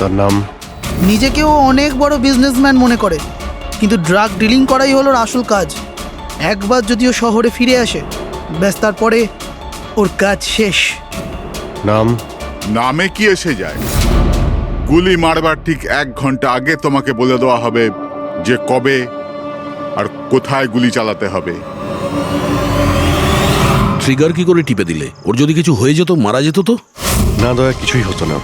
তার নাম? নিজেকেও অনেক বড় বিজনেসম্যান মনে করে, কিন্তু ড্রাগ ডিলিং করাই হলো ওর আসল কাজ। একবার যদি ও শহরে ফিরে আসে, ব্যাস তারপরে ওর কাজ শেষ। নাম? নামে কি এসে যায়? গুলি মারবার ঠিক 1 ঘন্টা আগে তোমাকে বলে দেওয়া হবে যে কবে আর কোথায় গুলি চালাতে হবে। ট্রিগার কি করে টিপে দিলে? ওর যদি কিছু হয়ে যেত, মারা যেত তো? না দয়া, কিছুই হতো না।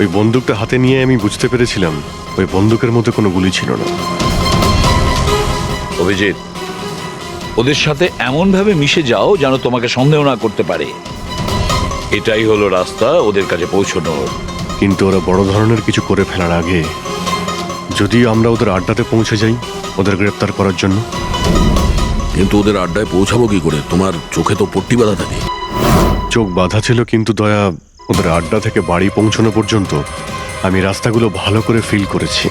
ওই বন্দুকটা হাতে নিয়ে আমি বুঝতে পেরেছিলাম ওই বন্দুকের মধ্যে কোনো গুলি ছিল না। অভিজিৎ, ওদের সাথে এমন ভাবে মিশে যাও যেন তোমাকে সন্দেহ না করতে পারে। এটাই হলো রাস্তা ওদের কাছে পৌঁছানোর। কিন্তু ওরা বড় ধরনের কিছু করে ফেলার আগে যদি আমরা ওদের আড্ডাতে পৌঁছে যাই ওদের গ্রেপ্তার করার জন্য। কিন্তু ওদের আড্ডায় পৌঁছাবো কি করে? তোমার চোখে তো পট্টি বাঁধা থাকে। চোখ বাঁধা ছিল, কিন্তু দয়া, ওদের আড্ডা থেকে বাড়ি পৌঁছানো পর্যন্ত আমি রাস্তাগুলো ভালো করে ফিল করেছি।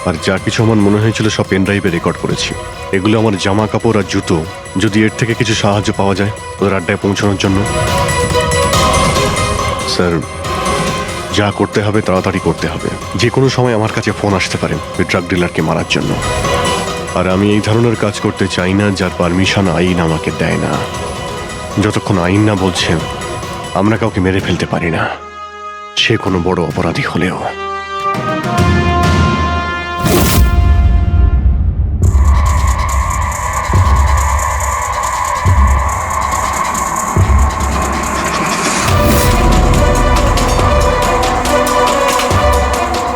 আর যা কিছু আমার মনে হয়েছিল সব পেন ড্রাইভে রেকর্ড করেছি। এগুলো আমার জামা কাপড় আর জুতো। যদি এর থেকে কিছু সাহায্য পাওয়া যায় ওদের আড্ডায় পৌঁছানোর জন্য। স্যার, যা করতে হবে তাড়াতাড়ি করতে হবে। যে কোনো সময় আমার কাছে ফোন আসতে পারে ওই ড্রাগ ডিলারকে মারার জন্য। আর আমি এই ধরনের কাজ করতে চাই না যার পারমিশন আইন আমাকে দেয় না। যতক্ষণ আইন না বলছে আমরা কাউকে মেরে ফেলতে পারি না, সে কোনো বড় অপরাধী হলেও।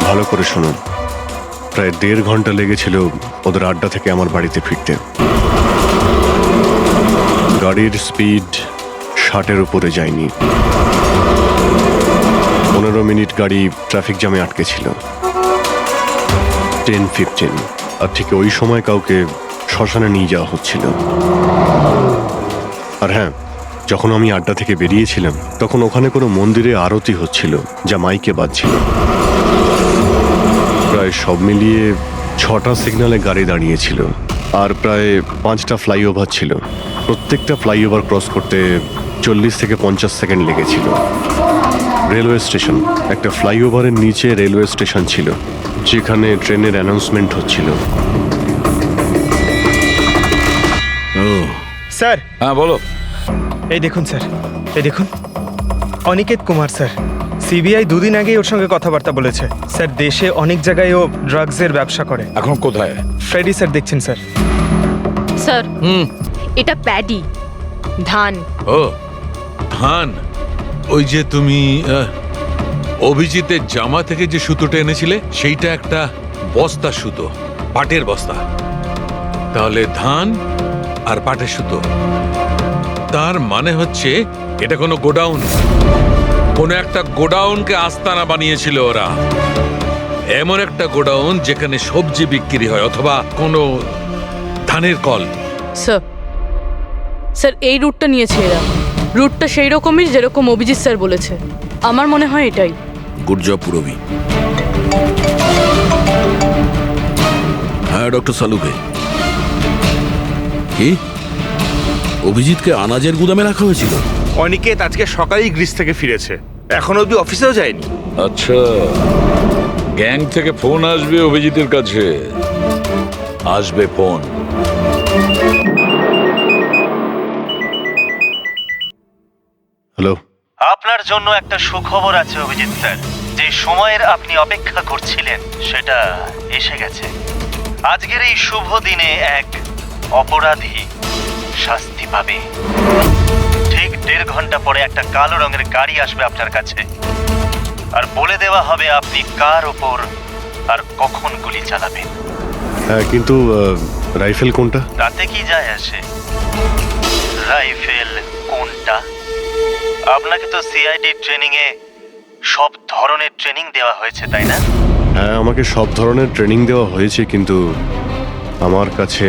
ভালো করে শুনুন, প্রায় 1.5 ঘন্টা লেগেছিল ওদের আড্ডা থেকে আমার বাড়িতে ফিরতে। গাড়ির স্পিড 60-এর উপরে যায়নি। 15 মিনিট গাড়ি ট্রাফিক জ্যামে আটকে ছিল। 10-15, আর ঠিক ওই সময় কাউকে শ্মশানে নিয়ে যাওয়া হচ্ছিল। আর হ্যাঁ, যখন আমি আড্ডা থেকে বেরিয়েছিলাম তখন ওখানে কোনো মন্দিরে আরতি হচ্ছিল যা মাইকে বাজছিল। প্রায় সব মিলিয়ে 6টা সিগন্যালে গাড়ি দাঁড়িয়েছিল আর প্রায় 5টা ফ্লাইওভার ছিল। প্রত্যেকটা ফ্লাইওভার ক্রস করতে 40 থেকে 50 সেকেন্ড লেগেছিল। রেলওয়ে স্টেশন, একটা ফ্লাইওভারের নিচে রেলওয়ে স্টেশন ছিল যেখানে ট্রেনের অ্যানাউন্সমেন্ট হচ্ছিল। স্যার, হ্যাঁ বলো। এই দেখুন স্যার, এই দেখুন, অনিকেত কুমার স্যার। সিবিআই 2 দিন আগেই ওর সঙ্গে কথাবার্তা বলেছে। স্যার, দেশে অনেক জায়গায় ও ড্রাগসের ব্যবসা করে। এখন কোথায়? ফ্রেডি স্যার দেখছেন স্যার। স্যার, এটা প্যাডি, ধান। ও ধান, ওই যে তুমি অভিজিতের জামা থেকে যে সুতোটা এনেছিলে সেইটা একটা বস্তা সুতো, পাটের বস্তা। তাহলে ধান আর পাটের সুতো, তার মানে হচ্ছে এটা কোনো গোডাউন, কোনো একটা গোডাউনকে আস্তানা বানিয়েছিল ওরা। এমন একটা গোডাউন যেখানে সবজি বিক্রি হয় অথবা কোনো ধানের কল। স্যার, এই রুটটা নিয়েছে এরা। রুটটা সেই রকমই যেরকম অভিজিৎ স্যার বলেছে। আমার মনে হয় এটাই। গুড জব পুরবি। হ্যাঁ ডক্টর সালুকে, কি অভিজিৎকে আনাজের গুদামে রাখা হয়েছিল? অনিকেত আজকে সকালেই গ্রিস থেকে ফিরেছে, এখন অব্দি অফিসেও যায়নি। আচ্ছা, গ্যাং থেকে ফোন আসবে অভিজিতের কাছে। আসবে ফোন। হ্যালো, আপনার জন্য একটা সুখবর আছে অভিজিৎ স্যার। যে সময়ের আপনি অপেক্ষা করছিলেন সেটা এসে গেছে। আজকের এই শুভ দিনে এক অপরাধী শাস্তি পাবে। ঠিক 1.5 ঘন্টা পরে একটা কালো রঙের গাড়ি আসবে আপনার কাছে, আর বলে দেওয়া হবে আপনি কার ওপর আর কখন গুলি চালাবেন। হ্যাঁ, কিন্তু রাইফেল কোনটা? তাতে কি যায় আসে রাইফেল কোনটা? আপনাকে তো সিআইডি ট্রেনিং এ সব ধরনের ট্রেনিং দেওয়া হয়েছে, তাই না? হ্যাঁ, আমাকে সব ধরনের ট্রেনিং দেওয়া হয়েছে, কিন্তু আমার কাছে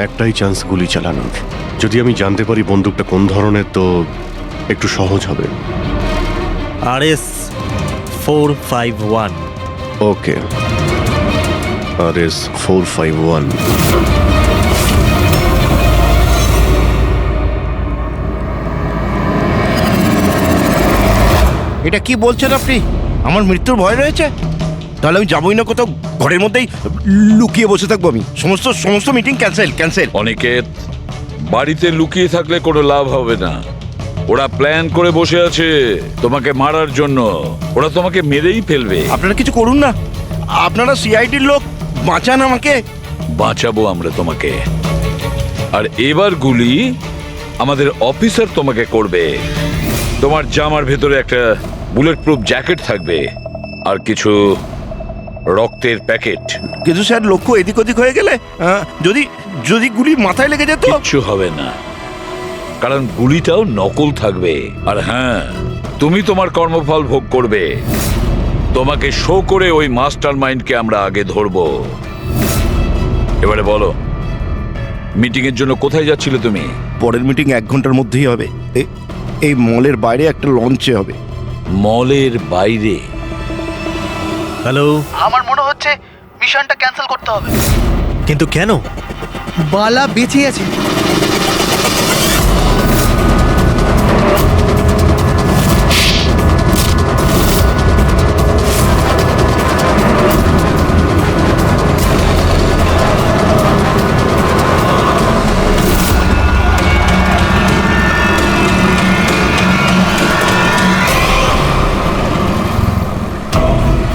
একটাই চান্স গুলি চালানোর। যদি আমি জানতে পারি বন্দুকটা কোন ধরনের তো একটু সহজ হবে। RS 451। ওকে, RS 451। এটা কি বলছেন আপনি? আমার মৃত্যুর ভয় রয়েছে? তাহলে আমি যাবোই না কোথাও, ঘরের মধ্যেই লুকিয়ে বসে থাকবো আমি। সমস্ত সমস্ত মিটিং ক্যান্সেল ক্যান্সেল। অনিকেত, বাড়িতে লুকিয়ে থাকলে কোনো লাভ হবে না। ওরা প্ল্যান করে বসে আছে তোমাকে মারার জন্য। ওরা তোমাকে মেরেই ফেলবে। আপনারা কিছু করুন না, আপনারা সিআইডির লোক, বাঁচান আমাকে। বাঁচাবো আমরা তোমাকে। আর এবার গুলি আমাদের অফিসার তোমাকে করবে। তোমার জামার ভেতরে একটা বুলেট প্রুফ জ্যাকেট থাকবে আর কিছু রক্তের প্যাকেট। কিন্তু স্যার লক্ষ্য এদিক ওদিক হয়ে গেলে, যদি যদি গুলি মাথায় লেগে যেত? কিচ্ছু হবে না, কারণ গুলিটাও নকল থাকবে। আর হ্যাঁ, তুমি তোমার কর্মফল ভোগ করবে। তোমাকে শো করে ওই মাস্টার মাইন্ডকে আমরা আগে ধরবো। এবারে বলো, মিটিং এর জন্য কোথায় যাচ্ছিলে তুমি? পরের মিটিং 1 ঘন্টার মধ্যেই হবে। এই মলের বাইরে একটা লঞ্চে হবে। মলের বাইরে? হ্যালো। আমার মনে হচ্ছে মিশনটা ক্যান্সেল করতে হবে। কিন্তু কেন? বালা বেঁচে আছে।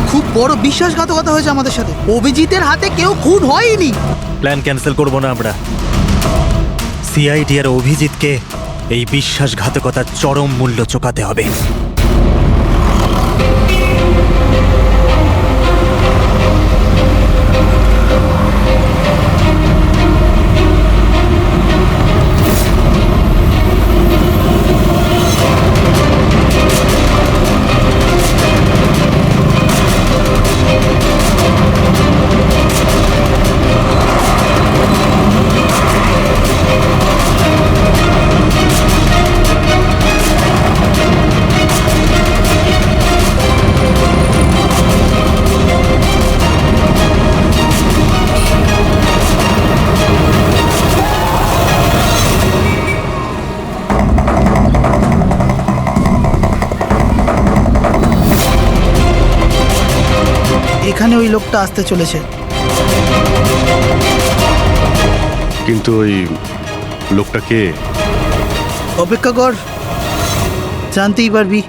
খুব বড় বিশ্বাসঘাতকতা হয়েছে আমাদের সাথে। অভিজিতের হাতে কেউ খুন হয়নি। প্ল্যান ক্যান্সেল করব না আমরা। সিআইডি আর অভিজিৎকে এই বিশ্বাসঘাতকতার চরম মূল্য চোকাতে হবে। এখানে ওই লোকটা আসতে চলেছে। কিন্তু ওই লোকটা কে? অপেক্ষা কর, জানতেই পারবি।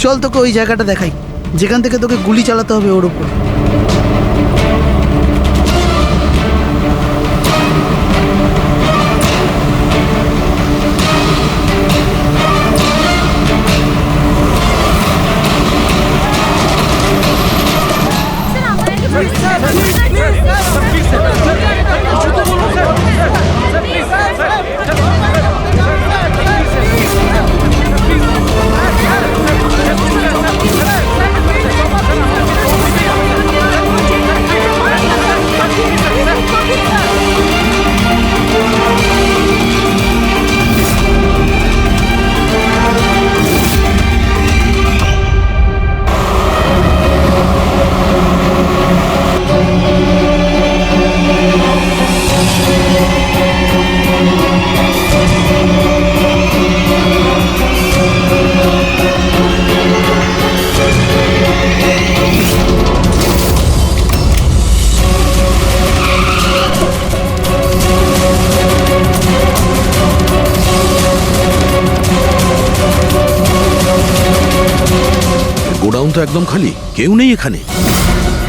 চল তোকে ওই জায়গাটা দেখাই যেখান থেকে তোকে গুলি চালাতে হবে ওর উপর। গোডাউন তো একদম খালি, কেউ নেই এখানে।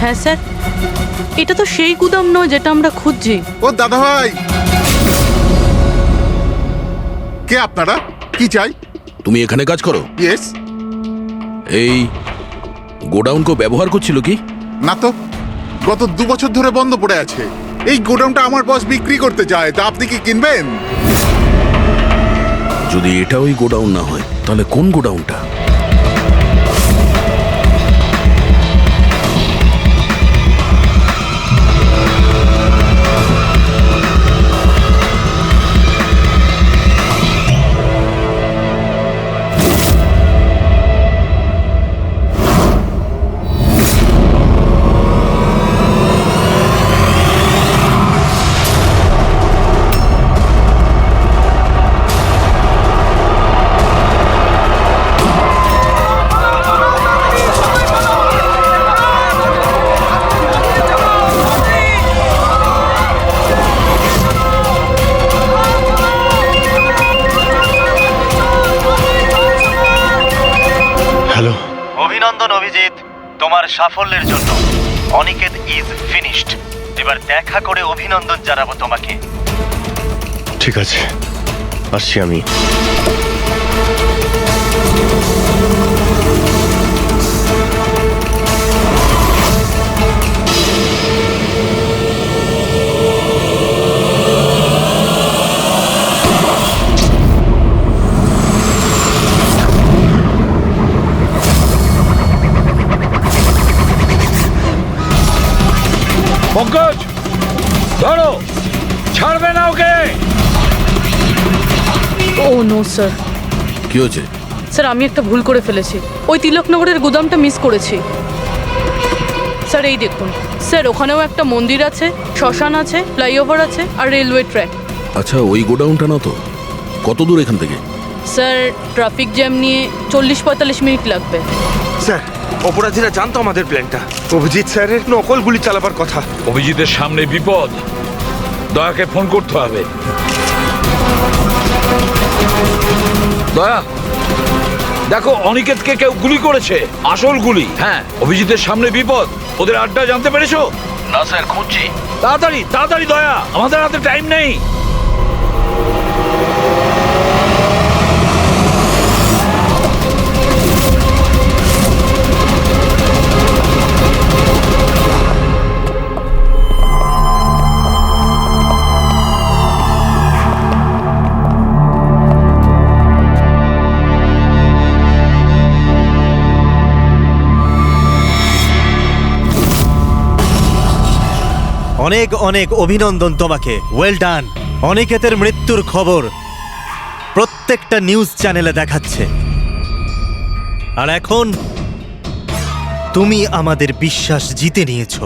হ্যাঁ স্যার, এটা তো সেই গুদাম নয় যেটা আমরা খুঁজছি। ও দাদা ভাই, কে আপনারা? কি চাই? তুমি এখানে কাজ করো? ইয়েস। এই গোডাউন কেউ ব্যবহার করছিল কি? না তো, গত 2 বছর ধরে বন্ধ পড়ে আছে। এই গোডাউনটা আমার বস বিক্রি করতে চায়, তা আপনি কি কিনবেন? যদি এটা ওই গোডাউন না হয় তাহলে কোন গোডাউনটা? অভিনন্দন অভিজিৎ, তোমার সাফল্যের জন্য। Aniket is finished. এবার দেখা করে অভিনন্দন জানাবো তোমাকে। ঠিক আছে, আসছি আমি। পঙ্কজ, ধরো, ছাড়বে না ওকে। ও নো স্যার। কি হয়েছে? স্যার আমি একটা ভুল করে ফেলেছি। ওই তিলকনগরের গুদামটা মিস করেছি। স্যার এই দেখুন স্যার, ওখানেও একটা মন্দির আছে, শ্মশান আছে, ফ্লাইওভার আছে আর রেলওয়ে ট্র্যাক। আচ্ছা, ওই গোডাউনটা না তো? কত দূর এখান থেকে? স্যার ট্রাফিক জ্যাম নিয়ে 40-45 মিনিট লাগবে। স্যার, অপরাধীরা জানতো আমাদের প্ল্যানটা। অভিজিৎ স্যারের নকল গুলি চালাবার কথা। অভিজিতের সামনে বিপদ, দয়াকে ফোন করতে হবে। দয়া, দেখো অনিকেতকে কেউ গুলি করেছে, আসল গুলি। হ্যাঁ, অভিজিতের সামনে বিপদ। ওদের আড্ডা জানতে পেরেছো? না স্যার, খুঁজছি। তাড়াতাড়ি তাড়াতাড়ি দয়া, আমাদের হাতে টাইম নেই। অনেক অনেক অভিনন্দন তোমাকে। Well done. অনিকেতের মৃত্যুর খবর প্রত্যেকটা নিউজ চ্যানেলে দেখাচ্ছে, আর এখন তুমি আমাদের বিশ্বাস জিতে নিয়েছো।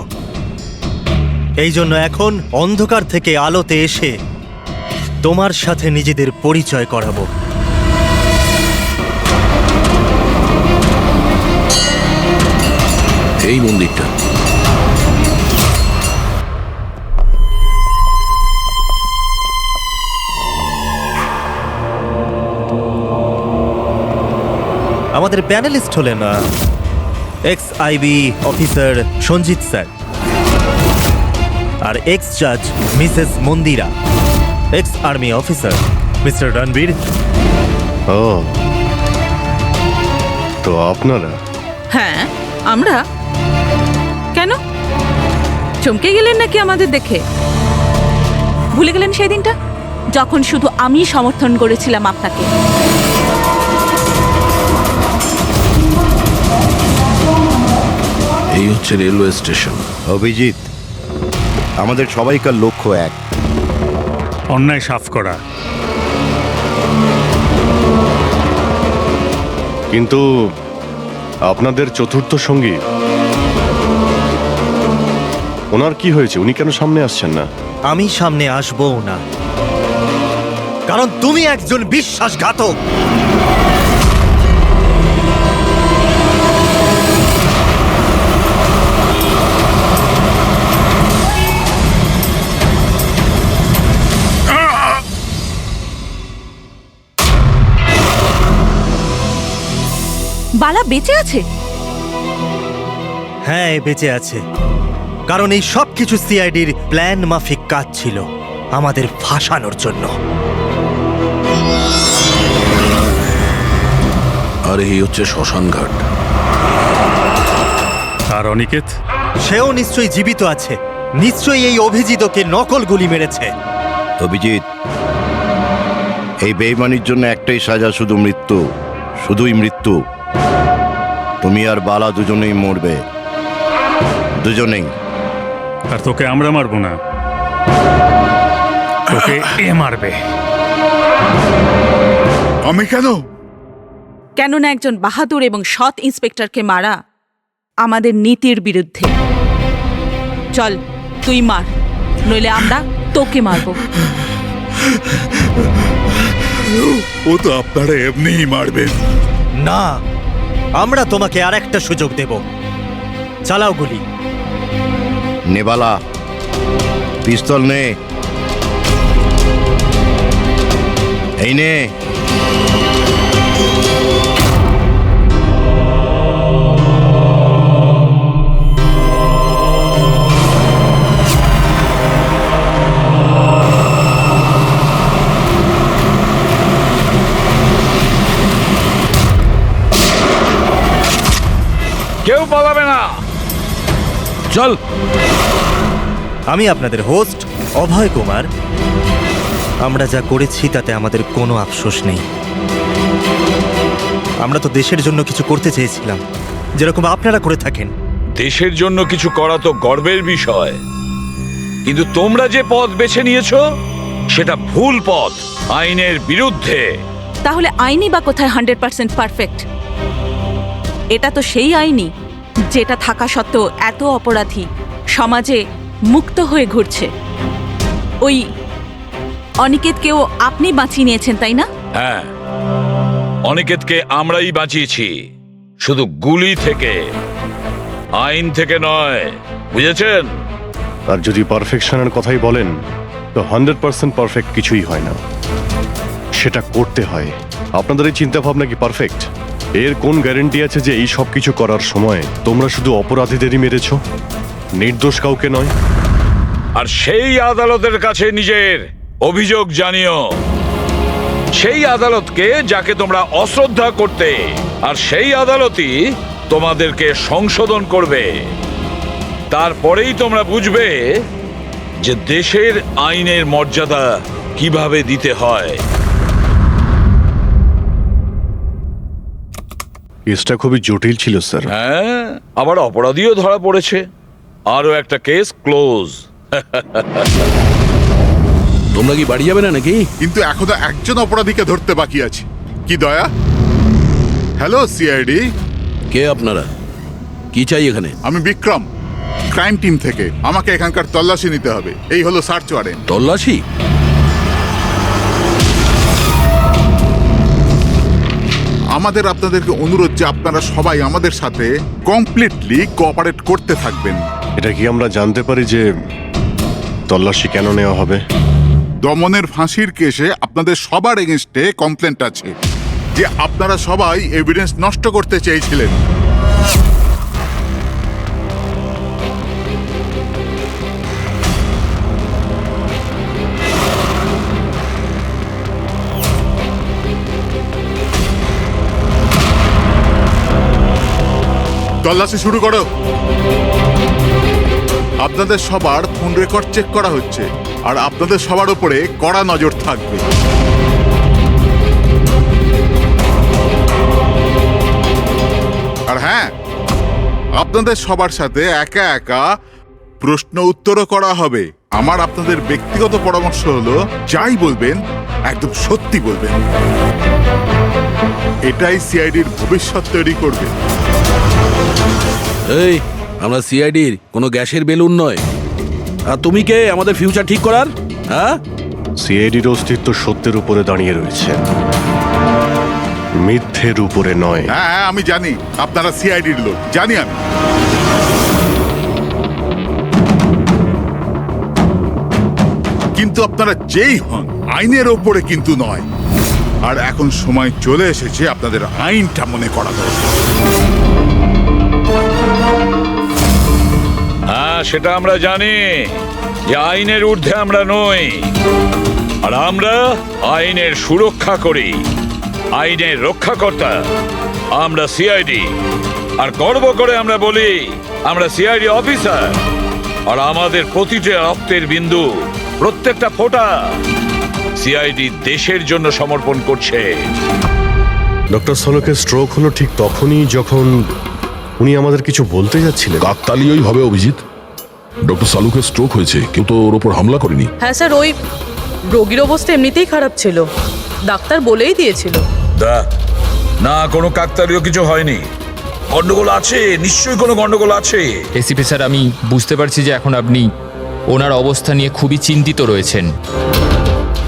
এই জন্য এখন অন্ধকার থেকে আলোতে এসে তোমার সাথে নিজেদের পরিচয় করাবো। এই মন্দিরটা আমাদের প্যানেলিস্ট হলেন ex IB officer Sanjit sir, আর এক্স জাজ Mrs Mandira, ex army officer mister Ranbir. ও, তো আপনারা? হ্যাঁ, আমরা। কেন চমকে গেলেন নাকি আমাদের দেখে? ভুলে গেলেন সেই দিনটা যখন শুধু আমি সমর্থন করেছিলাম আপনাকে? এই হচ্ছে রেলওয়ে স্টেশন। অভিজিৎ, আমাদের সবাইকার লক্ষ্য এক, অন্যায় সাফ করা। কিন্তু আপনাদের চতুর্থ সঙ্গী, ওনার কি হয়েছে? উনি কেন সামনে আসছেন না? আমি সামনে আসবো না, কারণ তুমি একজন বিশ্বাসঘাতক। বালা বেঁচে আছে? হ্যাঁ, বেঁচে আছে, কারণ এই সব কিছু সিআইডির প্ল্যান মাফিক কাজ ছিল আমাদের ফাঁসানোর জন্য। আর এই হচ্ছে শ্মশান ঘাট। আর অনিকেত? সেও নিশ্চয়ই জীবিত আছে। নিশ্চয়ই এই অভিজিৎ ওকে নকল গুলি মেরেছে। অভিজিৎ, এই বেইমানির জন্য একটাই সাজা, শুধু মৃত্যু, শুধুই মৃত্যু। তুমি আর বালা দুজনেই মরবে, দুজনেই। আর তোকে আমরা মারবো না, তোকে এ মারবে। আমি কেন? কেননা একজন বাহাদুর এবং সৎ ইন্সপেক্টরকে মারা আমাদের নীতির বিরুদ্ধে। চল, তুই মার, নইলে আমরা তোকে মারবো। ও তো আপনারা এমনিই মারবেন। না, আমরা তোমাকে আরেকটা সুযোগ দেব। চালাও গুলি। নেবালা, পিস্তল নে। এই নে। কেউ পালাবে না। চল। আমি আপনাদের হোস্ট অভয় কুমার। আমরা যা করেছি তাতে আমাদের কোনো আফসোস নেই। আমরা তো দেশের জন্য কিছু করতে চেয়েছিলাম, যেরকম আপনারা করে থাকেন। দেশের জন্য কিছু করা তো গর্বের বিষয়, কিন্তু তোমরা যে পথ বেছে নিয়েছো সেটা ভুল পথ, আইনের বিরুদ্ধে। তাহলে আইনি বা কোথায় 100% পারফেক্ট? এটা তো সেই আইনি যেটা থাকা সত্ত্বেও এত অপরাধী সমাজে মুক্ত হয়ে ঘুরছে। ওই অনিকেতকেও আপনি বাঁচিয়ে নিয়েছেন, তাই না? হ্যাঁ, অনিকেতকে আমরাই বাঁচিয়েছি, শুধু গুলি থেকে, আইন থেকে নয়, বুঝেছেন? আর যদি পারফেকশনের কথাই বলেন তো 100% পারফেক্ট কিছুই হয় না, সেটা করতে হয়। আপনাদের এই চিন্তা ভাবনা কি পারফেক্ট? এর কোন গ্যারেন্টি আছে যে এই সব কিছু করার সময় তোমরা শুধু অপরাধীদেরই মেরেছ, নির্দোষ কাউকে নয়? আর সেই আদালতের কাছে নিজের অভিযোগ জানিও, সেই আদালতকে যাকে তোমরা অশ্রদ্ধা করতে, আর সেই আদালতই তোমাদেরকে সংশোধন করবে। তারপরেই তোমরা বুঝবে যে দেশের আইনের মর্যাদা কিভাবে দিতে হয়। কেসটা খুবই জটিল ছিল স্যার। হ্যাঁ, আবার অপরাধীও ধরা পড়েছে, আরো একটা কেস ক্লোজ। তোমরা কি বাড়ি যাবে না নাকি? কিন্তু এখনো একজন অপরাধীকে ধরতে বাকি আছে। কি দয়া? Hello CID. কে আপনারা? কি চাই এখানে? আমি বিক্রম, ক্রাইম টিম থেকে। আমাকে এখানকার তল্লাশি নিতে হবে। এই হলো সার্চ ওয়ারেন্ট। তল্লাশি? আমাদের আপনাদেরকে অনুরোধ যে আপনারা সবাই আমাদের সাথে কমপ্লিটলি কোঅপারেট করতে থাকবেন। এটা কি আমরা জানতে পারি যে তল্লাশি কেন নেওয়া হবে? দমনের ফাঁসির কেসে আপনাদের সবার এগেনস্টে কমপ্লেন্ট আছে যে আপনারা সবাই এভিডেন্স নষ্ট করতে চেয়েছিলেন। তল্লাশি শুরু করো। আপনাদের সবার ফোন রেকর্ড চেক করা হচ্ছে, আর আপনাদের সবার উপরে কড়া নজর থাকবে। আর হ্যাঁ, আপনাদের সবার সাথে একা একা প্রশ্ন উত্তরও করা হবে। আমার আপনাদের ব্যক্তিগত পরামর্শ হলো, যাই বলবেন একদম সত্যি বলবেন। এটাই সিআইডির ভবিষ্যৎ তৈরি করবে। এই, আমরা সিআইডির কোনো গ্যাসের বেলুন নয়। আর তুমি কে আমাদের ফিউচার ঠিক করার? হ্যাঁ, সিআইডির অস্তিত্ব সত্যের উপরে দাঁড়িয়ে রয়েছে, মিথ্যের উপরে নয়। হ্যাঁ হ্যাঁ, আমি জানি আপনারা সিআইডির লোক, জানি আমি। কিন্তু আপনারা যেই হন, আইনের ওপরে কিন্তু নয়। আর এখন সময় চলে এসেছে আপনাদের আইনটা মনে করা দরকার। হ্যাঁ, সেটা আমরা জানি যে আইনের ঊর্ধ্বে আমরা নই, আর আমরা আইনের সুরক্ষা করি, আইনের রক্ষাকর্তা। আমরা সিআইডি, আর গর্ব করে আমরা বলি আমরা সিআইডি অফিসার। আর আমাদের প্রতিটা রক্তের বিন্দু, প্রত্যেকটা ফোঁটা সিআইডি দেশের জন্য সমর্পণ করছে। ডক্টর সলোকের স্ট্রোক হলো ঠিক তখনই যখন উনি আমাদের কিছু বলতে যাচ্ছিলেন। কাকতালীয়ই হবে অভিজিৎ। ডক্টর সালুকের স্ট্রোক হয়েছে, কিন্তু ওর ওপর হামলা করেনি। হ্যাঁ স্যার, ওই রোগীর অবস্থা এমনিতেই খারাপ ছিল, ডাক্তার বলেই দিয়েছিল। না, কোনো কাকতালীয় কিছু হয়নি। গন্ডগোল আছে, নিশ্চয়ই কোনো গন্ডগোল আছে। এসিপি স্যার, আমি বুঝতে পারছি যে এখন আপনি ওনার অবস্থা নিয়ে খুবই চিন্তিত রয়েছেন,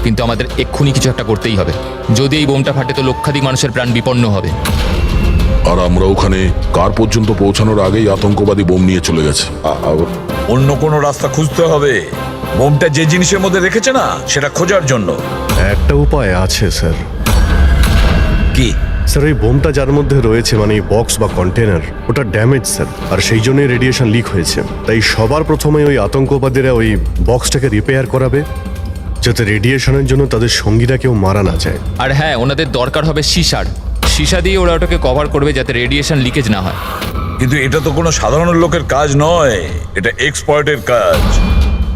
কিন্তু আমাদের এক্ষুনি কিছু একটা করতেই হবে। যদি এই বোমটা ফাটে তো লক্ষাধিক মানুষের প্রাণ বিপন্ন হবে। আর আমরা ওখানে কার পর্যন্ত পৌঁছানোর আগেই আতঙ্কবাদী বোম নিয়ে চলে গেছে। অন্য কোনো রাস্তা খুঁজতে হবে। বোমটা যে জিনিসের মধ্যে রেখেছে না, সেটা খোঁজার জন্য একটা উপায় আছে স্যার। কি স্যার? ওই বোমটা যার মধ্যে রয়েছে, মানে বক্স বা কন্টেনার, ওটা ড্যামেজ স্যার, আর সেই জন্যই রেডিয়েশন লিক হয়েছে। তাই সবার প্রথমে ওই আতঙ্কবাদীরা ওই বক্সটাকে রিপেয়ার করাবে, যাতে রেডিয়েশনের জন্য তাদের সঙ্গীরা কেউ মারা না যায়। আর হ্যাঁ, ওনাদের দরকার হবে সীসা দিয়ে ওরা ওটাকে কভার করবে যাতে রেডিয়েশন লিকেজ না হয়। কিন্তু এটা তো কোনো সাধারণ লোকের কাজ নয়, এটা এক্সপার্টের কাজ।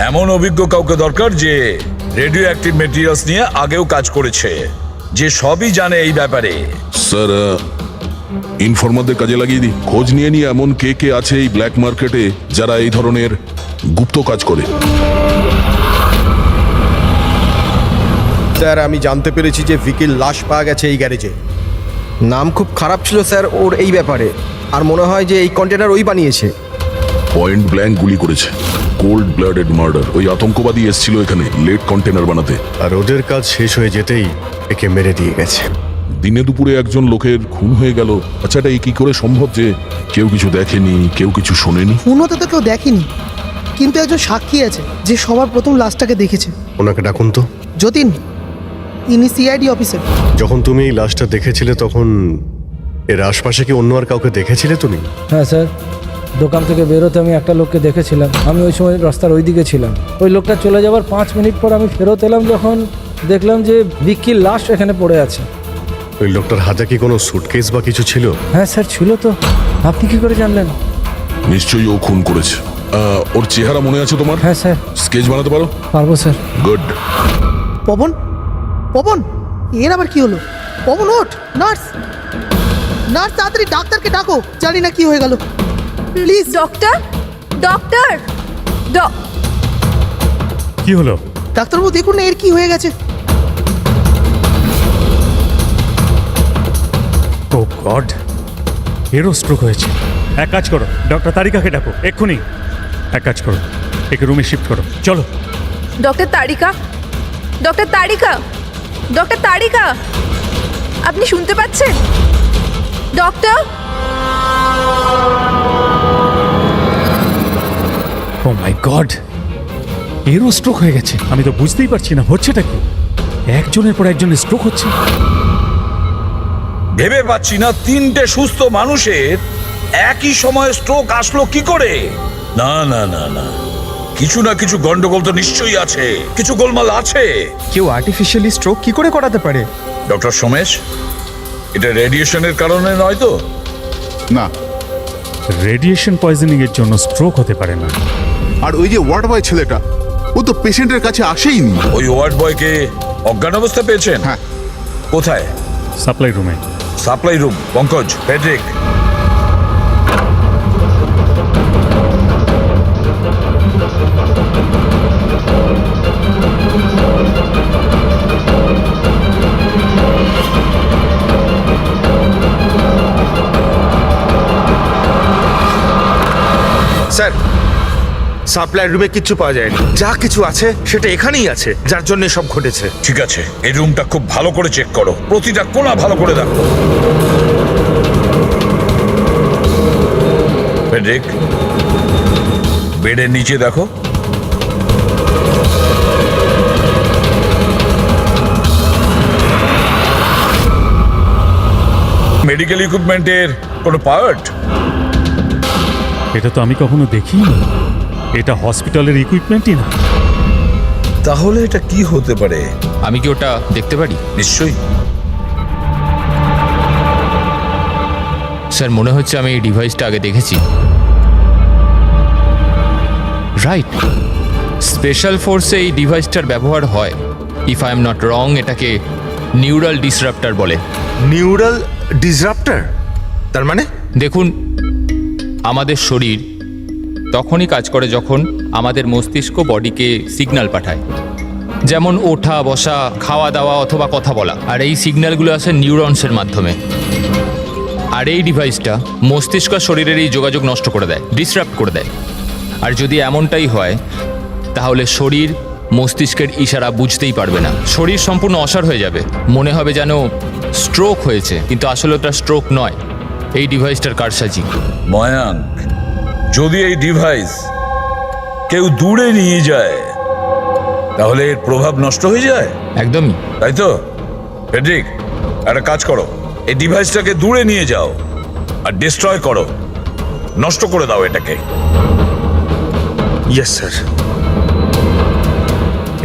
এমন অভিজ্ঞ কাউকে দরকার যে রেডিও অ্যাক্টিভ মেটেরিয়ালস নিয়ে আগেও কাজ করেছে, যে সবই জানে এই ব্যাপারে। স্যার, ইনফরমারদের কাজে লাগিয়ে দিই। খোঁজ নিয়ে নিয়ে এমন কে কে আছে এই ব্ল্যাক মার্কেটে যারা এই ধরনের গুপ্ত কাজ করে। স্যার, আমি জানতে পেরেছি যে ভিকির লাশ পাওয়া গেছে এই গ্যারেজে। নাম খুব খারাপ ছিল স্যার ওর এই ব্যাপারে, আর মনে হয় যে এই কন্টেনার ওই বানিয়েছে। পয়েন্ট ব্ল্যাঙ্ক গুলি করেছে, কোল্ড ব্লাডেড মার্ডার। ওই আতঙ্কবাদী এসেছিল এখানে লেট কন্টেনার বানাতে, আর ওদের কাজ শেষ হয়ে যেতেই একে মেরে দিয়ে গেছে। দিনে দুপুরে একজন লোকের খুন হয়ে গেল। আচ্ছা, এটা কি করে সম্ভব যে কেউ কিছু দেখেনি, কেউ কিছু শোনেনি? খুন হতে তো কেউ দেখেনি, কিন্তু একজন সাক্ষী আছে যে সবার প্রথম লাশটাকে দেখেছে। ওনাকে ডাকুন তো। যতীন, ইনি সিআইডি অফিসার। যখন তুমি এই লাশটা দেখেছিলে তখন এর আশপাশে কি অন্য আর কাউকে দেখেছিলে তুমি? হ্যাঁ স্যার, দোকান থেকে বেরোতে আমি একটা লোককে দেখেছিলাম। আমি ওই সময় রাস্তার ওই দিকে ছিলাম। ওই লোকটা চলে যাওয়ার 5 মিনিট পর আমি ফেরত এলাম, যখন দেখলাম যে ভিকির লাশ এখানে পড়ে আছে। ওই লোকটার হাতে কি কোনো সুটকেস বা কিছু ছিল? হ্যাঁ স্যার, ছিল তো। আপনি কি করে জানলেন? নিশ্চয়ই ও খুন করেছে। ওর চেহারা মনে আছে তোমার? হ্যাঁ স্যার। স্কেচ বানাতে পারো? পারবো স্যার। গুড। পবন, পবন, এর আবার কি হলো? পবন ওঠ! নার্স, নার্স তাড়াতাড়ি ডাক্তারকে ডাকো, জানি না কি হয়ে গেল। প্লিজ ডক্টর, ডক্টর, কি হলো? ডাক্তারবাবু দেখুন না এর কি হয়ে গেছে। ও গড, এরও স্ট্রোক হয়েছে। এক কাজ করো, ডক্টর তারিকাকে ডাকো এক্ষুনি। এক কাজ করো, একে রুমে শিফট করো, চলো। ডক্টর তারিকা, ডক্টর তারিকা, ডক্টর তারিকা, আপনি শুনতে পাচ্ছেন? ডক্টর, ও মাই গড, এরও স্ট্রোক হয়ে গেছে। আমি তো বুঝতেই পারছি না হচ্ছেটা কি। একজনের পর একজনের স্ট্রোক হচ্ছে। ভেবে পাচ্ছি না 3টে সুস্থ মানুষের একই সময়ে স্ট্রোক আসলো কি করে। না না না না, কিছু না কিছু গন্ডগোল তো নিশ্চয়ই আছে, কিছু গোলমাল আছে। কেউ আর্টিফিশিয়ালি স্ট্রোক কি করে করাতে পারে? ডক্টর সোমেশ, এটা রেডিয়েশনের কারণে নয় তো? না, রেডিয়েশন পয়জনিং এর জন্য স্ট্রোক হতে পারে না। আর ওই যে ওয়ার্ড বয় ছেলেটা, ও তো পেশেন্টের কাছে আসেইনি। ওই ওয়ার্ড বয়কে অজ্ঞান অবস্থা পেয়েছেন? হ্যাঁ। কোথায়? সাপ্লাই রুমে। Supply room. Pankaj, Friedrich, sir, supply রুমে কিচ্ছু পাওয়া যায়নি। যা কিছু আছে সেটা এখানেই আছে, যার জন্য সব ঘটেছে। ঠিক আছে, এই রুমটা খুব ভালো করে চেক করো, প্রতিটা কোণা ভালো করে দেখো। ফেডরিক, বেডের নিচে দেখো। মেডিকেল ইকুইপমেন্টের কোনো পার্ট? এটা তো আমি কখনো দেখিনি। এটা হসপিটালের ইকুইপমেন্টই না। তাহলে এটা কি হতে পারে? আমি কি ওটা দেখতে পারি? নিশ্চয়ই। স্যার, মনে হচ্ছে আমি এই ডিভাইসটা আগে দেখেছি। রাইট, স্পেশাল ফোর্সে এই ডিভাইসটার ব্যবহার হয়। If I am not wrong, এটাকে নিউরাল ডিসরাপ্টার বলে। নিউরাল ডিসরাপ্টার? তার মানে? দেখুন, আমাদের শরীর তখনই কাজ করে যখন আমাদের মস্তিষ্ক বডিকে সিগন্যাল পাঠায়, যেমন ওঠা, বসা, খাওয়া দাওয়া অথবা কথা বলা। আর এই সিগন্যালগুলো আসে নিউরনসের মাধ্যমে। আর এই ডিভাইসটা মস্তিষ্ক শরীরের এই যোগাযোগ নষ্ট করে দেয়, ডিসরাপ্ট করে দেয়। আর যদি এমনটাই হয় তাহলে শরীর মস্তিষ্কের ইশারা বুঝতেই পারবে না, শরীর সম্পূর্ণ অসাড় হয়ে যাবে, মনে হবে যেন স্ট্রোক হয়েছে, কিন্তু আসলে ওটা স্ট্রোক নয়, এই ডিভাইসটার কারসাজি। ময়াঙ্ক, যদি এই ডিভাইস কেউ দূরে নিয়ে যায় তাহলে এর প্রভাব নষ্ট হয়ে যায়। একদমই তাই তো? ফেডরিক, একটা কাজ করো, এই ডিভাইসটাকে দূরে নিয়ে যাও আর ডিস্ট্রয় করো, নষ্ট করে দাও এটাকে। Yes sir.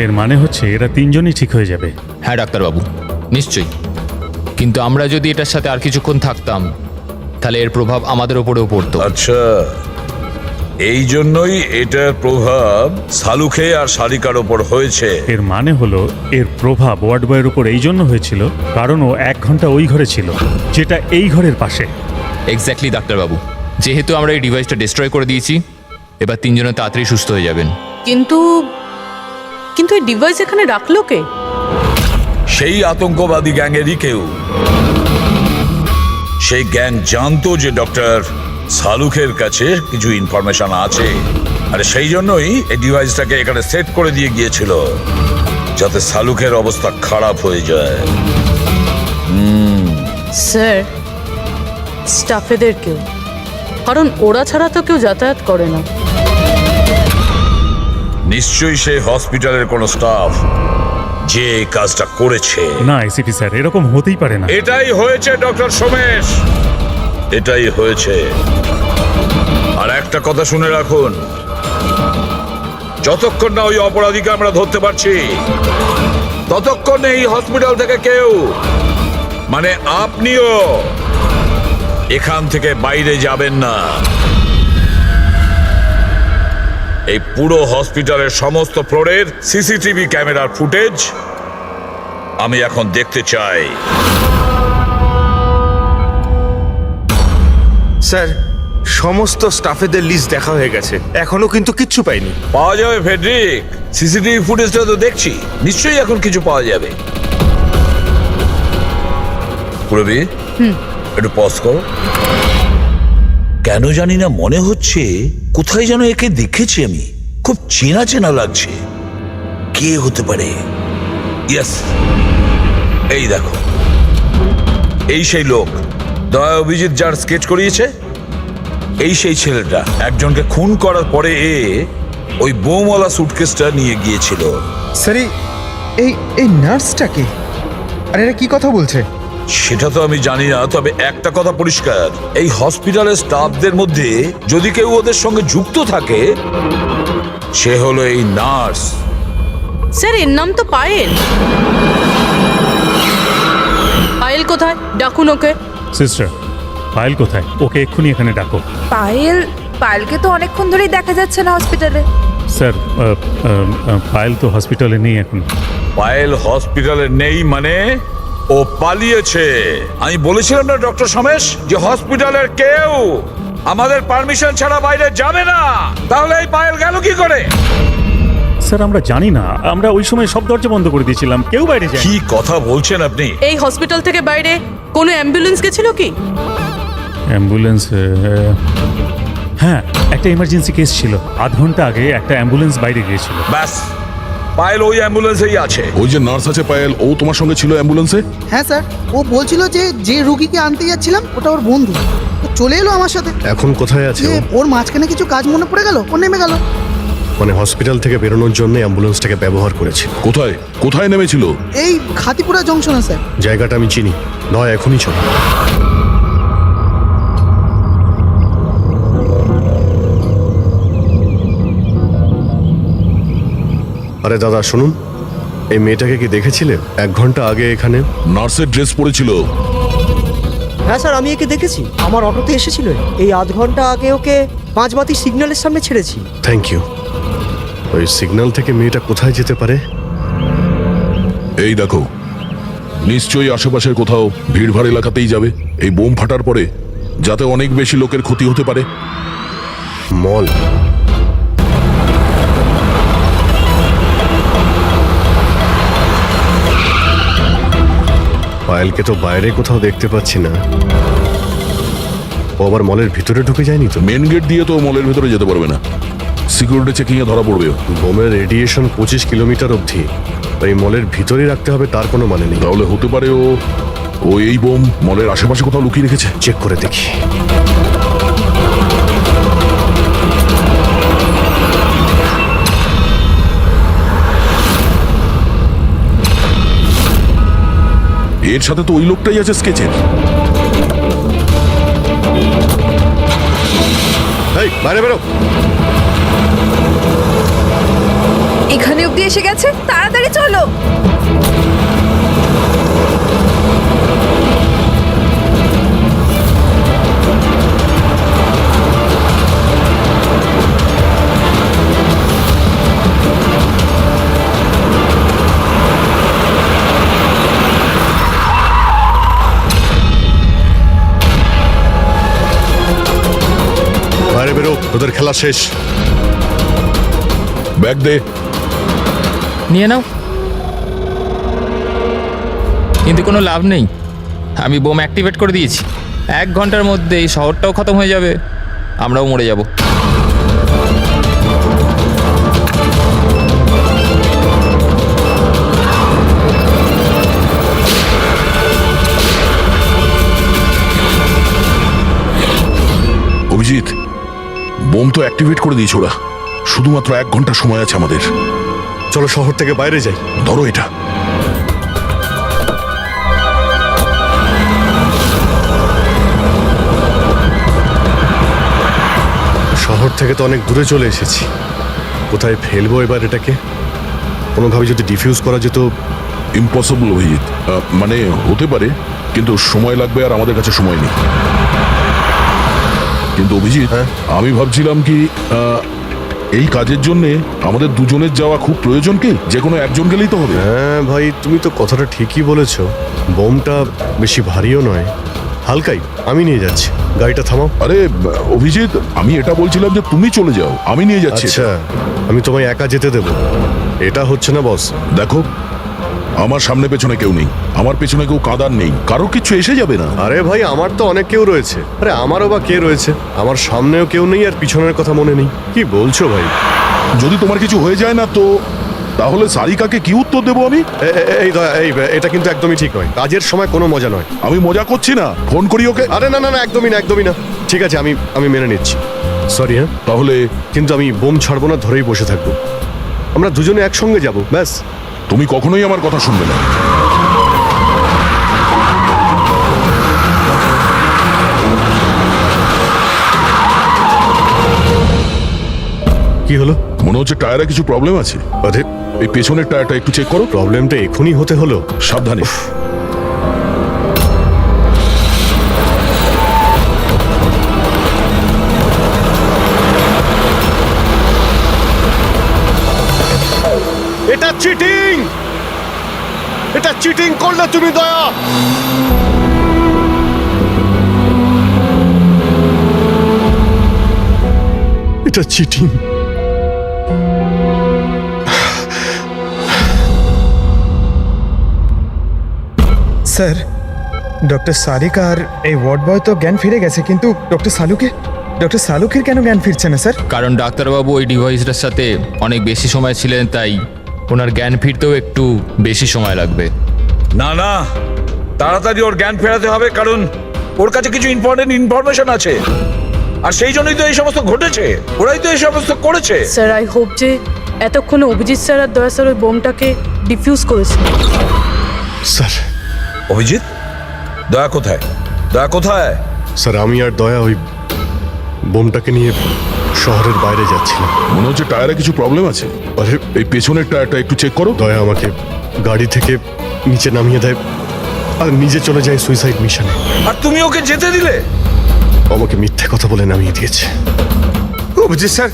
এর মানে হচ্ছে এরা 3জনই ঠিক হয়ে যাবে? হ্যাঁ ডাক্তারবাবু, নিশ্চয়ই। কিন্তু আমরা যদি এটার সাথে আর কিছুক্ষণ থাকতাম তাহলে এর প্রভাব আমাদের ওপরেও পড়তো। আচ্ছা, এই জন্যই এটার প্রভাব সালুখে আর শালিকার ওপর হয়েছে। এর মানে হলো এর প্রভাব ওয়ার্ড বয়ের উপর এই জন্য হয়েছিল কারণ ও 1 ঘন্টা ওই ঘরে ছিল, যেটা এই ঘরের পাশে। এক্স্যাক্টলি ডাক্তারবাবু, যেহেতু আমরা এই ডিভাইসটা ডিস্ট্রয় করে দিয়েছি, এবার 3 জনে তাড়াতাড়ি সুস্থ হয়ে যাবেন। কিন্তু এই ডিভাইস এখানে রাখলো কে? সেই আতঙ্কবাদী গ্যাংয়েরই কেউ। সেই গ্যাং জানতো যে ডক্টর সালুখের কাছে কিছু ইনফরমেশন আছে, আর সেই জন্যই এই ডিভাইসটাকে এখানে সেট করে দিয়ে গিয়েছিল, যাতে সালুখের অবস্থা খারাপ হয়ে যায়। স্যার, স্টাফেদের কেউ, কারণ ওরা ছাড়া তো কেউ যাতায়াত করে না। নিশ্চয়ই সেই হসপিটালের কোনো স্টাফ যে এই কাজটা করেছে। না এসিপি স্যার, এরকম হতেই পারে না। এটাই হয়েছে ডক্টর সোমেশ, এটাই হয়েছে। আর একটা কথা শুনে রাখুন, যতক্ষণ না ওই অপরাধীকে আমরা ধরতে পারছি, ততক্ষণ এই হসপিটাল থেকে কেউ, মানে আপনিও, এখান থেকে বাইরে যাবেন না। এই পুরো হসপিটালের সমস্ত ফ্লোরের সিসিটিভি ক্যামেরার ফুটেজ আমি এখন দেখতে চাই। স্যার, সমস্ত স্টাফেদের লিস্ট দেখা হয়ে গেছে, এখনো কিন্তু কিচ্ছু পাইনি। পাওয়া যাবে ফেডরিক, সিসিটিভি ফুটেজটা তো দেখছি, নিশ্চয়ই এখন কিছু পাওয়া যাবে। পুরবি, একটু পজ করো। কেন জানি না মনে হচ্ছে কোথায় যেন একে দেখেছি আমি, খুব চেনা চেনা লাগছে। কে হতে পারে? ইয়েস, এই দেখো, এই সেই লোক দয়া অভিজিৎ যার স্কেচ করিয়েছে, এই সেই ছেলেটা একজনকে খুন করার পরে ওই বোমওয়ালা সুটকেসটা নিয়ে গিয়েছিল। স্যার, এই নার্সটাকে, আর এরা কি কথা বলছে? সেটা তো আমি জানি না, তবে একটা কথা পরিষ্কার, এই হসপিটালের স্টাফদের মধ্যে যদি কেউ ওদের সঙ্গে যুক্ত থাকে, সে হলো এই নার্স। স্যার, এর নাম তো পায়েল। পায়েল কোথায়? ডাকুন ওকে। সিস্টার, পায়েল কোথায়? ওকে এক্ষুনি এখানে ডাকো। পায়েলকে তো অনেকক্ষণ ধরেই দেখা যাচ্ছে না হসপিটালে। স্যার, পায়েল তো হসপিটালে নেই এখন। পায়েল হসপিটালে নেই মানে ও পালিয়েছে। আমি বলেছিলাম না ডক্টর সমেশ যে হসপিটালের কেউ আমাদের পারমিশন ছাড়া বাইরে যাবে না। তাহলে এই পায়েল গেল কি করে? স্যার, আমরা জানি না, আমরা ওই সময় সব দরজা বন্ধ করে দিয়েছিলাম, কেউ বাইরে যায়। কি কথা বলছেন আপনি? এই হসপিটাল থেকে বাইরে কোনো অ্যাম্বুলেন্স গেছিল কি? অ্যাম্বুলেন্স, হ্যাঁ, একটা ইমার্জেন্সি কেস ছিল, আধ ঘন্টা আগে একটা অ্যাম্বুলেন্স বাইরে গিয়েছিল। ব্যাস, পায়েল ওই অ্যাম্বুলেন্সেই আছে। ওই যে নার্স আছে পায়েল, ও তোমার সঙ্গে ছিল অ্যাম্বুলেন্সে? হ্যাঁ স্যার, ও বলছিল যে রুগীকে আনতে যাচ্ছিলাম ওটা ওর বন্ধু, তো চলে এলো আমার সাথে। এখন কোথায় আছে ও? ওর মাঝখানে কিছু কাজ মনে পড়ে গেল, ও নেমে গেল। মানে হসপিটাল থেকে বেরোনোর জন্য অ্যাম্বুলেন্সটাকে ব্যবহার করেছিল। কোথায় কোথায় নেমেছিল? এই খাতিপুরা জংশনে স্যার। জায়গাটা আমি চিনি, নয় এখনই চলো। আরে দাদা শুনুন, এই মেয়েটাকে কি দেখেছিলে 1 ঘন্টা আগে এখানে? নার্সের ড্রেস পরেছিল। হ্যাঁ স্যার, আমি একে দেখেছি, আমার অটোতে এসেছিল। এই আধ ঘন্টা আগে ওকে 5 বাতি সিগন্যালের সামনে ছেড়েছি। Thank you. ওই সিগন্যাল থেকে মেয়েটা কোথায় যেতে পারে? এই দেখো, নিশ্চয়ই আশেপাশের কোথাও ভিড়ভাড় এলাকাতেই যাবে। এই বোম ফাটার পরে যাতে অনেক বেশি লোকের ক্ষতি হতে পারে। মল। পায়েলকে তো বাইরে কোথাও দেখতে পাচ্ছি না। ও আবার মলের ভিতরে ঢুকে যায়নি তো? মেন গেট দিয়ে তো মলের ভিতরে যেতে পারবে না, সিকিউরিটি চেকিং এ ধরা পড়বে। বোমের রেডিয়েশন 25 কিলোমিটার অবধি, ওই মলের ভিতরেই রাখতে হবে তার কোনো মানে নেই। তাহলে হতে পারে ও এই বোম মলের আশেপাশে কোথাও লুকিয়ে রেখেছে। চেক করে দেখি। এর সাথে তো ওই লোকটাই আছে স্কেচের। এই বাইরে বেরো। এখানে অব্দি এসে গেছে, তাড়াতাড়ি চলো। বাইরে বেরো, তোদের খেলা শেষ। ব্যাগ দে। নিয়ে নাও। কিন্তু কোনো লাভ নেই, আমি বোম অ্যাক্টিভেট করে দিয়েছি। 1 ঘন্টার মধ্যে এই শহরটাও খতম হয়ে যাবে, আমরাও মরে যাব। অভিজিৎ, বোম তো অ্যাক্টিভেট করে দিয়েছে ওরা। শুধুমাত্র 1 ঘন্টা সময় আছে আমাদের। চলো শহর থেকে বাইরে যাই। ধরো এটা। শহর থেকে তো অনেক দূরে চলে এসেছি, কোথায় ফেলবো এবার এটাকে? কোনোভাবে যদি ডিফিউজ করা যেত। ইম্পসিবল অভিজিৎ, মানে হতে পারে, কিন্তু সময় লাগবে আর আমাদের কাছে সময় নেই। কিন্তু অভিজিৎ, আমি ভাবছিলাম কি এই কাজের জন্য আমাদের দুজনের যাওয়া খুব প্রয়োজন কি? যে কোনো একজন গেলেই তো হবে। হ্যাঁ ভাই, তুমি তো কথাটা ঠিকই বলেছো। বোমটা বেশি ভারীও নয়, হালকাই। আমি নিয়ে যাচ্ছি, গাড়িটা থামাও। আরে অভিজিৎ, আমি এটা বলছিলাম যে তুমি চলে যাও, আমি নিয়ে যাচ্ছি। আচ্ছা, আমি তোমায় একা যেতে দেবো? এটা হচ্ছে না বস। দেখো, আমার সামনে পেছনে কেউ নেই, আমার পেছনে কেউ কাঁদার নেই, কারো কিছু এসে যাবে না। আরে ভাই, আমার তো অনেক কেউ রয়েছে। আরে আমারও বা কে রয়েছে? আমার সামনেও কেউ নেই আর পিছনের কথা মনে নেই। কি বলছো ভাই? যদি তোমার কিছু হয়ে যায় না তো তাহলে সারিকাকে কি উত্তর দেবো আমি? এই দয়া, এই এটা কিন্তু একদমই ঠিক নয়। কাজের সময় কোনো মজা নয়। আমি মজা করছি না, ফোন করি ওকে। আরে না না না, একদমই না, একদমই না। ঠিক আছে, আমি মেনে নিচ্ছি। সরি। হ্যাঁ, তাহলে কিন্তু আমি বোম ছাড়বো না, ধরেই বসে থাকবো। আমরা দুজনে একসঙ্গে যাব, ব্যাস। তুমি কখনোই আমার কথা শুনবে না। কি হলো? মনে হচ্ছে টায়ারে কিছু প্রবলেম আছে। আরে এই পেছনের টায়ারটা একটু চেক করো। প্রবলেমটা এখনই হতে হলো? সাবধানে। এটা চিটিং! এটা চিটিং করলে তুমি, দয়া। এটা চিটিং। স্যার, ডক্টর সারিকা আর এই ওয়ার্ড বয় তো জ্ঞান ফিরে গেছে, কিন্তু ডক্টর সালুকের কেন জ্ঞান ফিরছে না স্যার? কারণ ডাক্তারবাবু ওই ডিভাইসটার সাথে অনেক বেশি সময় ছিলেন, তাই ওনার জ্ঞান ফিরতেও একটু বেশি সময় লাগবে। না না, তাড়াতাড়ি ওর জ্ঞান ফেরাতে হবে, কারণ ওর কাছে কিছু ইম্পর্টেন্ট ইনফরমেশন আছে, আর সেই জন্যই তো এই সমস্ত ঘটেছে। ওরাই তো এই সমস্ত করেছে। স্যার, আই হোপ যে এতক্ষণে অভিজিৎ স্যার আর দয়া স্যার ওই বোমটাকে ডিফিউজ করেছে। স্যার। অভিজিৎ, দয়া কোথায়? দয়া কোথায়? স্যার, আমি আর দয়া ওই বোমটাকে নিয়ে শহরের বাইরে যাচ্ছিলাম। মনে হচ্ছে টায়ারে কিছু প্রবলেম আছে। আরে এই পেছনের টায়ারটা একটু চেক করো। দয়া আমাকে গাড়ি থেকে নিচে নামিয়ে দেয় আর নিজে চলে যায় সুইসাইড মিশনে। আর তুমি ওকে যেতে দিলে? আমাকে মিথ্যে কথা বলে নামিয়ে দিয়েছে। অভিজিৎ স্যার,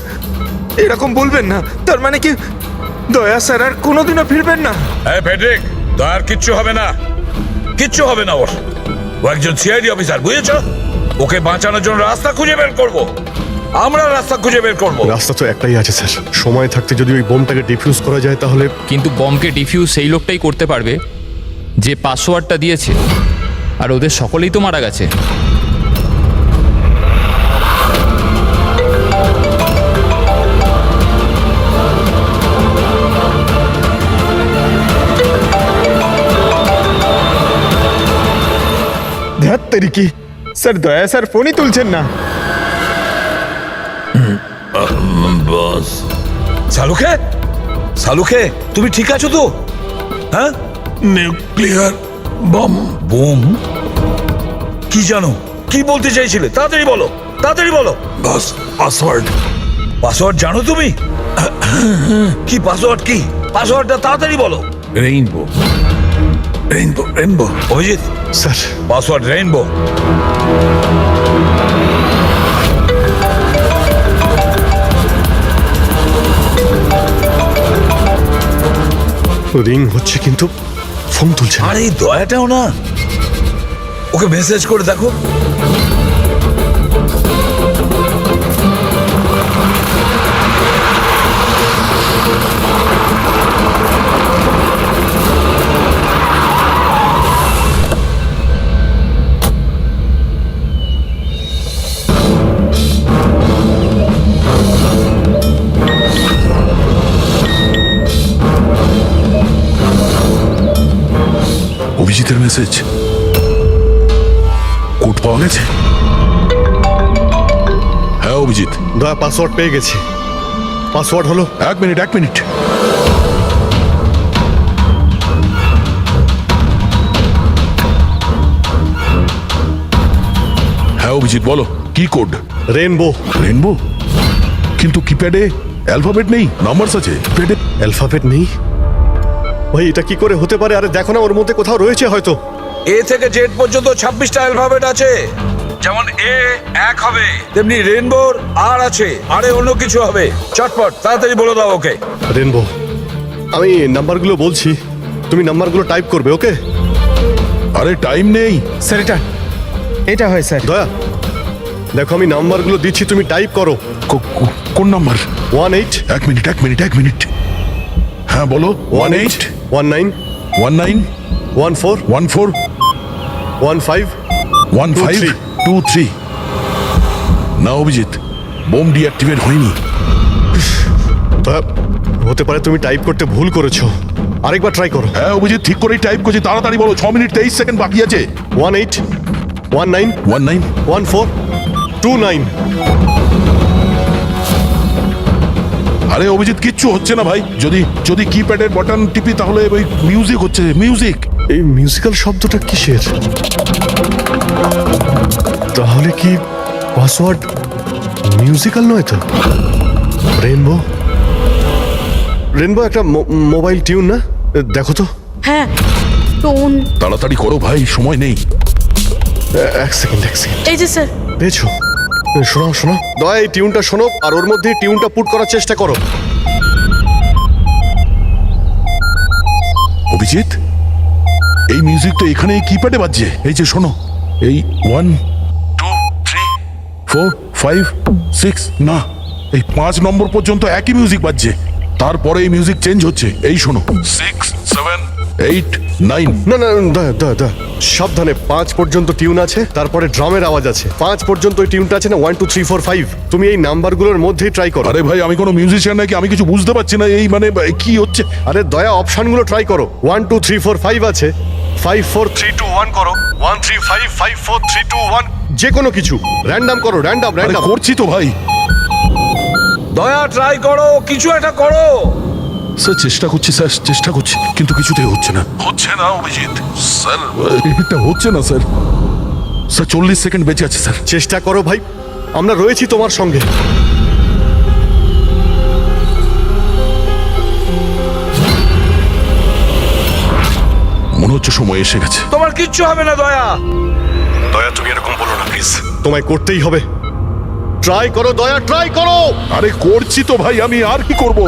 এরকম বলবেন না। তার মানে কি দয়া স্যার আর কোনোদিনও ফিরবেন না? হ্যাঁ ফেডরিক, দয়ার কিচ্ছু হবে না, কিচ্ছু হবে না ওর। ও একজন সিআইডি অফিসার, বুঝেছ? ওকে বাঁচানোর জন্য রাস্তা খুঁজে বের করব। আমরা রাস্তা খুঁজে বের করব। রাস্তা তো একটাই আছে স্যার, সময় থাকতে যদি ওই বোমটাকে ডিফিউজ করা যায় তাহলে। কিন্তু বোমকে ডিফিউজ সেই লোকটাই করতে পারবে যে পাসওয়ার্ডটা দিয়েছে, আর ওদের সকলেই তো মারা গেছে। ধ্যাত্তেরি কি স্যার, দয়া স্যার ফোনই তুলছেন না। বস সালুকে, তুমি ঠিক আছো তো? হ্যাঁ, নিউক্লিয়ার বম। বোম? কি জানো, কি বলতে চাইছিলে? তাড়াতাড়ি বলো, তাড়াতাড়ি বলো। বস, পাসওয়ার্ড জানো তুমি? কি পাসওয়ার্ড? কি পাসওয়ার্ডটা তাড়াতাড়ি বলো। Rainbow. Abhijit sir, password rainbow. Ring হচ্ছে কিন্তু ফোন তুলছে। আর এই দয়াটাও না, ওকে মেসেজ করে দেখো। মেসেজ, কোড পাওয়া গেছে? হ্যাঁ অভিজিৎ, দয়া পাসওয়ার্ড পেয়ে গেছি। পাসওয়ার্ড হলো, এক মিনিট। হ্যাঁ অভিজিৎ বলো, কি কোড? রেনবো। রেনবো? কিন্তু কিপ্যাডে অ্যালফাবেট নেই, নাম্বারস আছে। কিপ্যাডে অ্যালফাবেট নেই? ভাই এটা কি করে হতে পারে? আরে দেখো না, ওর মধ্যে কোথাও রয়েছে হয়তো। এ থেকে জেড পর্যন্ত 26টা অ্যালফাবেট আছে। যেমন এ 1 হবে, তেমনি রেনবোর আর আছে, আরে অন্য কিছু হবে। চটপট তাড়াতাড়ি বলে দাও ওকে। রেনবো, আমি নাম্বারগুলো বলছি, তুমি নাম্বারগুলো টাইপ করবে, ওকে? আরে টাইম নেই স্যার। এটা হয় স্যার। দয়া দেখো, আমি নাম্বারগুলো দিচ্ছি, তুমি টাইপ করো। কোন নাম্বার? 18। এক মিনিট। হ্যাঁ বলো। 18 19 19 14 14 15 15 23। না অভিজিৎ, বোম ডিঅ্যাক্টিভেট হয়নি। হতে পারে তুমি টাইপ করতে ভুল করেছো, আরেকবার ট্রাই করো। হ্যাঁ অভিজিৎ, ঠিক করেই টাইপ করছি, তাড়াতাড়ি বলো। 6 মিনিট 23 সেকেন্ড বাকি আছে। 18 19 19 14 29। আরে অভিজিৎ, কিচ্ছু হচ্ছে না ভাই। যদি কিপ্যাডের বাটন টিপি তাহলে ওই মিউজিক হচ্ছে, মিউজিক। এই মিউজিক্যাল শব্দটা কিসের? তাহলে কি পাসওয়ার্ড মিউজিক্যাল নয় তো? রেনবো একটা মোবাইল টিউন না? দেখো তো। হ্যাঁ, টোন। তাড়াতাড়ি করো ভাই, সময় নেই। এক সেকেন্ড। এই যে স্যার। পেয়েছো? শোনো দয়া, এই টিউনটা শোনো আর ওর মধ্যে টিউনটা পুট করার চেষ্টা করো। অভিজিৎ, এই মিউজিক তো এখানে কিপ্যাডে বাজছে। এই যে শোনো, এই 1 2 3 4 5 6, না এই 5 নম্বর পর্যন্ত একই মিউজিক বাজছে। তারপরে এই মিউজিক চেঞ্জ হচ্ছে। এই শোনো, 6 7 8 9। না দয়া সাবধানে। 5 পর্যন্ত টিউন আছে, তারপরে ড্রামের আওয়াজ আছে। 5 পর্যন্ত ওই টিউনটা আছে না, 1 2 3 4 5। তুমি এই নাম্বারগুলোর মধ্যেই ট্রাই করো। আরে ভাই, আমি কোনো মিউজিশিয়ান নাকি? আমি কিছু বুঝতে পারছি না, এই মানে কি হচ্ছে। আরে দয়া, অপশনগুলো ট্রাই করো। 1 2 3 4 5 আছে, 5 4 3 2 1 করো। 1 3 5 5 4 3 2 1। যে কোনো কিছু র্যান্ডম করো, র্যান্ডম। করছি তো ভাই। দয়া ট্রাই করো, কিছু একটা করো। স্যার চেষ্টা করছি, কিন্তু কিছুতেই হচ্ছে না অভিজিৎ। স্যার এটা হচ্ছে না স্যার। 40 সেকেন্ড বেঁচে আছে স্যার। চেষ্টা করো ভাই, আমরা রয়েছি তোমার সঙ্গে। মনে হচ্ছে সময় এসে গেছে। তোমার কিচ্ছু হবে না দয়া। তুমি এরকম বলো না প্লিজ। তোমায় করতেই হবে। ট্রাই করো দয়া, ট্রাই করো। আরে করছি তো ভাই, আমি আর কি করব?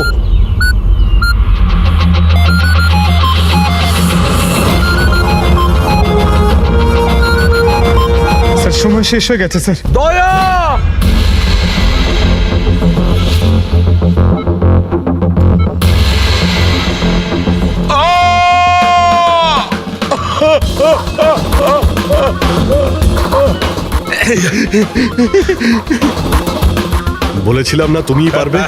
স্যার সময় শেষ হয়ে গেছে স্যার। দয়া! বলেছিলাম না তুমিই পারবে।